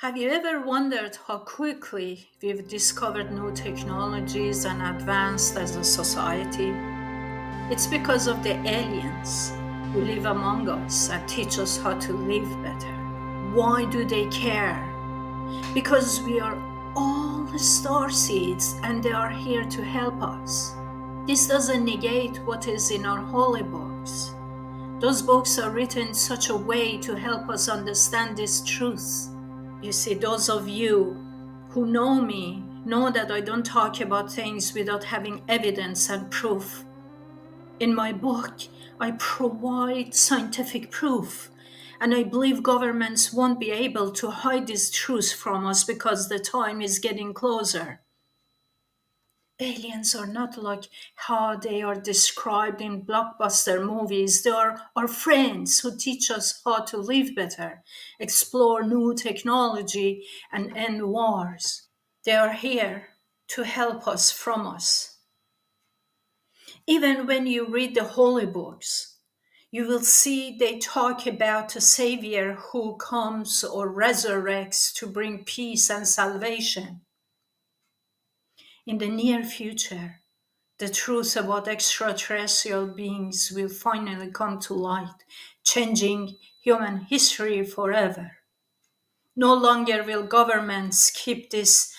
Have you ever wondered how quickly we've discovered new technologies and advanced as a society? It's because of the aliens who live among us and teach us how to live better. Why do they care? Because we are all star seeds and they are here to help us. This doesn't negate what is in our holy books. Those books are written in such a way to help us understand this truth. You see, those of you who know me know that I don't talk about things without having evidence and proof. In my book, I provide scientific proof, and I believe governments won't be able to hide this truth from us because the time is getting closer. Aliens are not like how they are described in blockbuster movies. They are our friends who teach us how to live better, explore new technology, and end wars. They are here to help us from us. Even when you read the holy books, you will see they talk about a savior who comes or resurrects to bring peace and salvation. In the near future, the truth about extraterrestrial beings will finally come to light, changing human history forever. No longer will governments keep this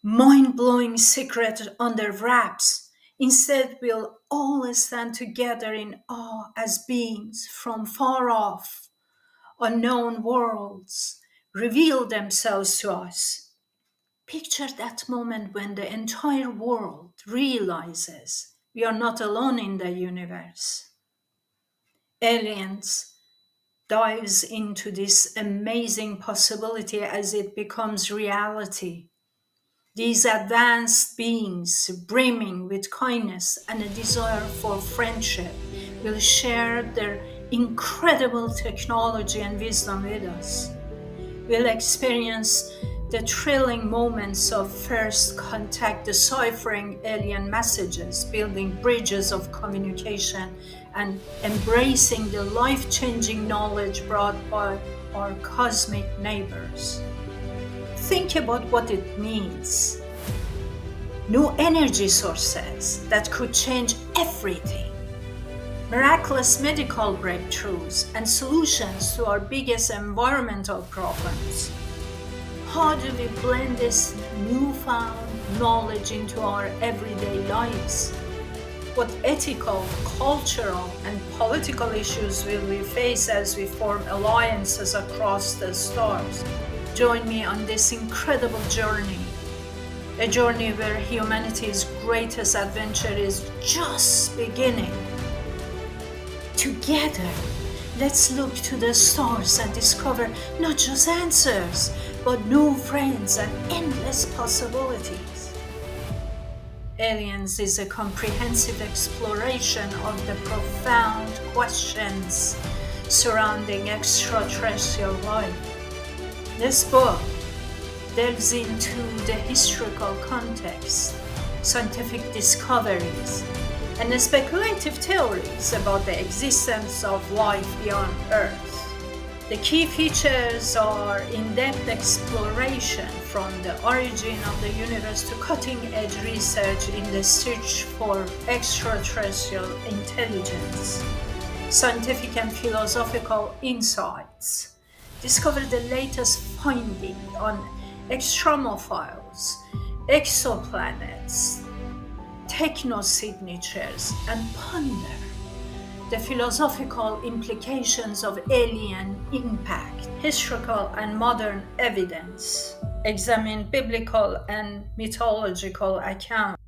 mind-blowing secret under wraps. Instead, we'll all stand together in awe as beings from far off, unknown worlds reveal themselves to us. Picture that moment when the entire world realizes we are not alone in the universe. Aliens dives into this amazing possibility as it becomes reality. These advanced beings, brimming with kindness and a desire for friendship, will share their incredible technology and wisdom with us. We'll experience the thrilling moments of first contact, deciphering alien messages, building bridges of communication, and embracing the life-changing knowledge brought by our cosmic neighbors. Think about what it means. New energy sources that could change everything. Miraculous medical breakthroughs and solutions to our biggest environmental problems. How do we blend this newfound knowledge into our everyday lives? What ethical, cultural, and political issues will we face as we form alliances across the stars? Join me on this incredible journey, a journey where humanity's greatest adventure is just beginning. Together, let's look to the stars and discover not just answers, but new friends and endless possibilities. Aliens is a comprehensive exploration of the profound questions surrounding extraterrestrial life. This book delves into the historical context, scientific discoveries, and the speculative theories about the existence of life beyond Earth. The key features are in-depth exploration from the origin of the universe to cutting-edge research in the search for extraterrestrial intelligence, scientific and philosophical insights. Discover the latest finding on extremophiles, exoplanets, technosignatures, and ponder the philosophical implications of alien impact, historical and modern evidence, examine biblical and mythological accounts,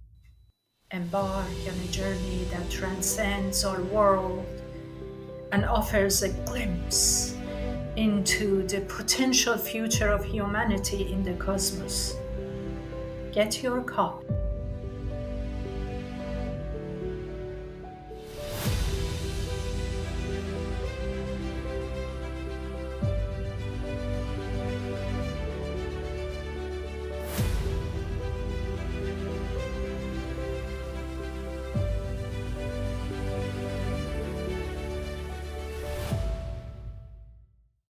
embark on a journey that transcends our world and offers a glimpse into the potential future of humanity in the cosmos. Get your copy.